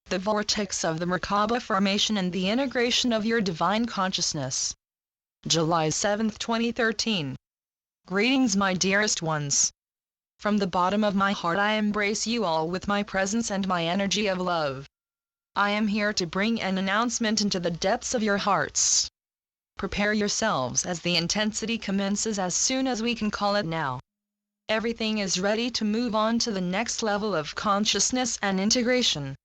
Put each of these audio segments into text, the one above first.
the vortex of the Merkahbah formation and the integration of your divine consciousness. July 7, 2013. Greetings, my dearest ones. From the bottom of my heart I embrace you all with my presence and my energy of love. I am here to bring an announcement into the depths of your hearts. Prepare yourselves as the intensity commences as soon as we can call it now. Everything is ready to move on to the next level of consciousness and integration.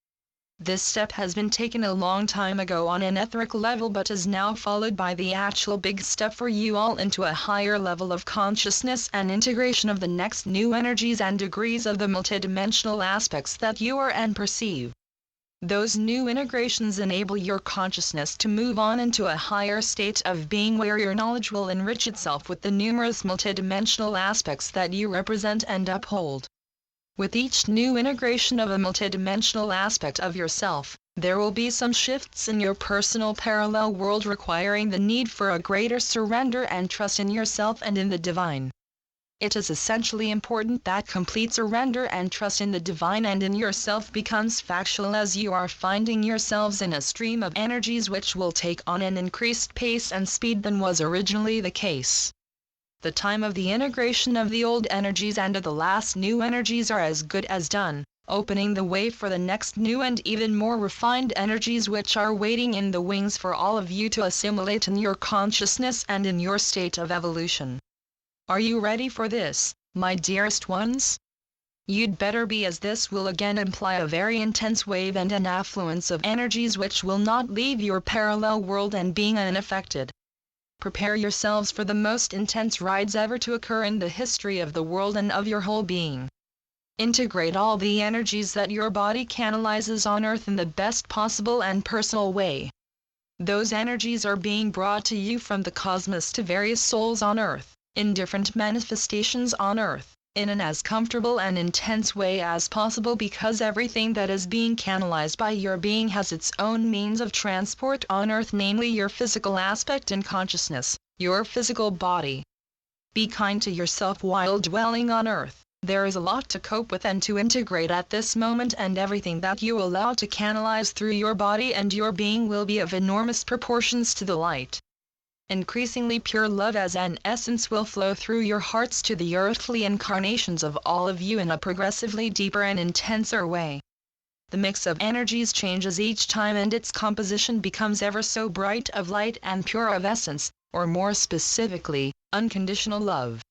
This step has been taken a long time ago on an etheric level but is now followed by the actual big step for you all into a higher level of consciousness and integration of the next new energies and degrees of the multidimensional aspects that you are and perceive. Those new integrations enable your consciousness to move on into a higher state of being where your knowledge will enrich itself with the numerous multidimensional aspects that you represent and uphold. With each new integration of a multidimensional aspect of yourself, there will be some shifts in your personal parallel world requiring the need for a greater surrender and trust in yourself and in the divine. It is essentially important that complete surrender and trust in the divine and in yourself becomes factual as you are finding yourselves in a stream of energies which will take on an increased pace and speed than was originally the case. The time of the integration of the old energies and of the last new energies are as good as done, opening the way for the next new and even more refined energies which are waiting in the wings for all of you to assimilate in your consciousness and in your state of evolution. Are you ready for this, my dearest ones? You'd better be, as this will again imply a very intense wave and an affluence of energies which will not leave your parallel world and being unaffected. Prepare yourselves for the most intense rides ever to occur in the history of the world and of your whole being. Integrate all the energies that your body canalizes on Earth in the best possible and personal way. Those energies are being brought to you from the cosmos to various souls on Earth, in different manifestations on Earth, in an as comfortable and intense way as possible because everything that is being canalized by your being has its own means of transport on Earth, namely your physical aspect and consciousness, your physical body. Be kind to yourself while dwelling on Earth. There is a lot to cope with and to integrate at this moment, and everything that you allow to canalize through your body and your being will be of enormous proportions to the light. Increasingly pure love as an essence will flow through your hearts to the earthly incarnations of all of you in a progressively deeper and intenser way. The mix of energies changes each time and its composition becomes ever so bright of light and pure of essence, or more specifically, unconditional love.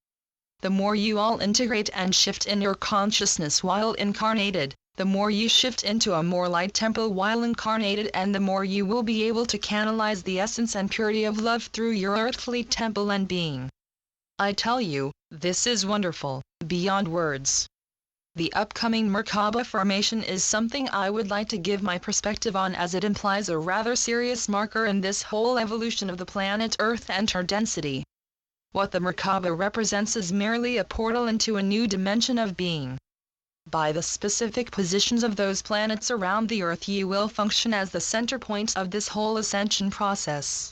The more you all integrate and shift in your consciousness while incarnated, the more you shift into a more light temple while incarnated, and the more you will be able to canalize the essence and purity of love through your earthly temple and being. I tell you, this is wonderful, beyond words. The upcoming Merkahbah formation is something I would like to give my perspective on, as it implies a rather serious marker in this whole evolution of the planet Earth and her density. What the Merkahbah represents is merely a portal into a new dimension of being. By the specific positions of those planets around the Earth, you will function as the center point of this whole ascension process.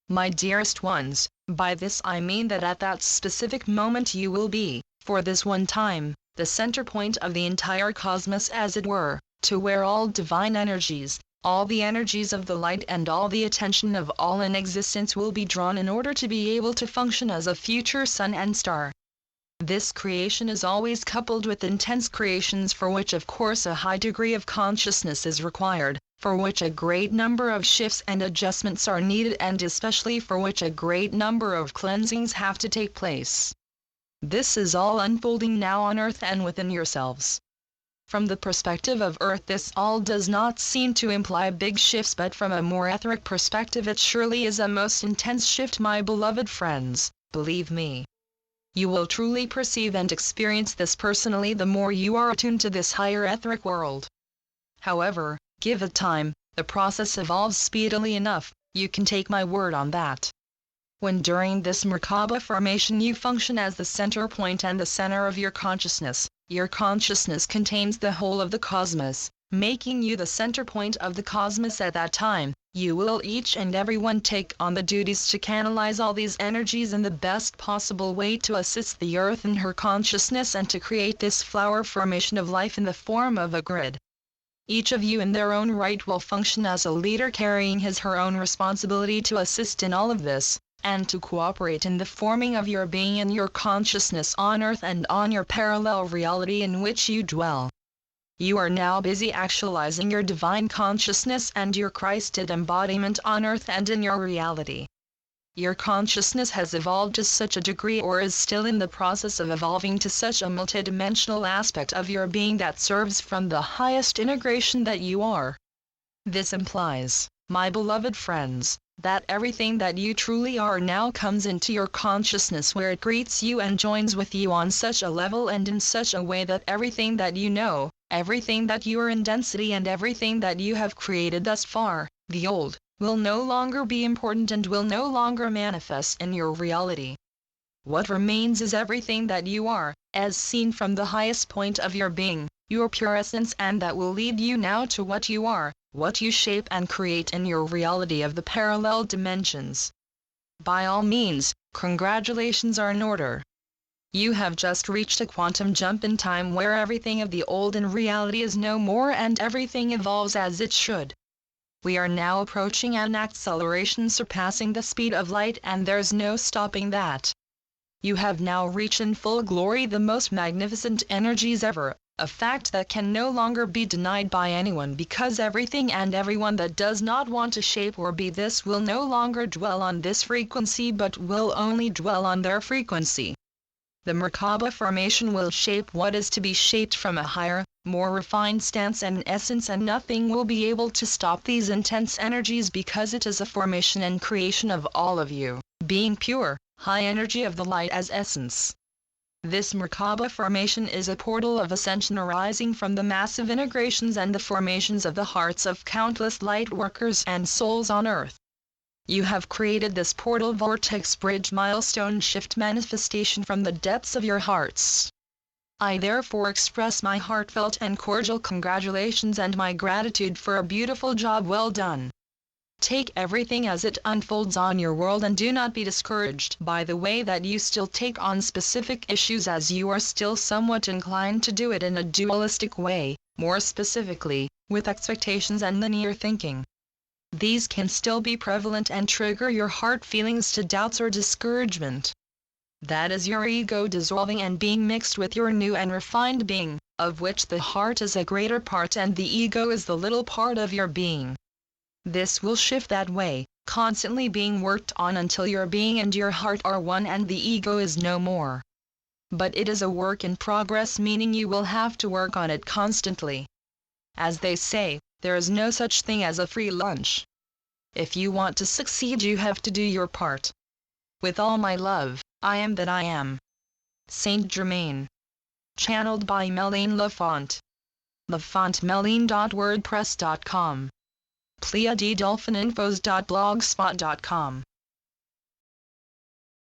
My dearest ones, by this I mean that at that specific moment you will be, for this one time, the center point of the entire cosmos, as it were, to where all divine energies, all the energies of the light and all the attention of all in existence will be drawn in order to be able to function as a future sun and star. This creation is always coupled with intense creations, for which of course a high degree of consciousness is required, for which a great number of shifts and adjustments are needed, and especially for which a great number of cleansings have to take place. This is all unfolding now on Earth and within yourselves. From the perspective of Earth, this all does not seem to imply big shifts, but from a more etheric perspective it surely is a most intense shift, my beloved friends, believe me. You will truly perceive and experience this personally the more you are attuned to this higher etheric world. However, give it time, the process evolves speedily enough, you can take my word on that. When during this Merkahbah formation you function as the center point and the center of your consciousness contains the whole of the cosmos, making you the center point of the cosmos at that time. You will each and every one take on the duties to canalize all these energies in the best possible way to assist the Earth in her consciousness and to create this flower formation of life in the form of a grid. Each of you in their own right will function as a leader carrying his/her own responsibility to assist in all of this, and to cooperate in the forming of your being and your consciousness on earth and on your parallel reality in which you dwell. You are now busy actualizing your divine consciousness and your Christed embodiment on earth and in your reality. Your consciousness has evolved to such a degree or is still in the process of evolving to such a multidimensional aspect of your being that serves from the highest integration that you are. This implies, my beloved friends, that everything that you truly are now comes into your consciousness where it greets you and joins with you on such a level and in such a way that everything that you know, everything that you are in density and everything that you have created thus far, the old, will no longer be important and will no longer manifest in your reality. What remains is everything that you are, as seen from the highest point of your being, your pure essence, and that will lead you now to what you are, what you shape and create in your reality of the parallel dimensions. By all means, congratulations are in order. You have just reached a quantum jump in time where everything of the old in reality is no more and everything evolves as it should. We are now approaching an acceleration surpassing the speed of light, and there's no stopping that. You have now reached in full glory the most magnificent energies ever, a fact that can no longer be denied by anyone, because everything and everyone that does not want to shape or be this will no longer dwell on this frequency but will only dwell on their frequency. The Merkahbah formation will shape what is to be shaped from a higher, more refined stance and essence, and nothing will be able to stop these intense energies because it is a formation and creation of all of you, being pure, high energy of the light as essence. This Merkahbah formation is a portal of ascension arising from the massive integrations and the formations of the hearts of countless light workers and souls on earth. You have created this portal vortex bridge milestone shift manifestation from the depths of your hearts. I therefore express my heartfelt and cordial congratulations and my gratitude for a beautiful job well done. Take everything as it unfolds on your world and do not be discouraged by the way that you still take on specific issues, as you are still somewhat inclined to do it in a dualistic way, more specifically, with expectations and linear thinking. These can still be prevalent and trigger your heart feelings to doubts or discouragement. That is your ego dissolving and being mixed with your new and refined being, of which the heart is a greater part and the ego is the little part of your being. This will shift that way, constantly being worked on until your being and your heart are one and the ego is no more. But it is a work in progress, meaning you will have to work on it constantly. As they say, there is no such thing as a free lunch. If you want to succeed, you have to do your part. With all my love, I am that I am. Saint Germain. Channeled by Melane Lafont. LafontMelane.wordpress.com. PleiadeDolphininfos.blogspot.com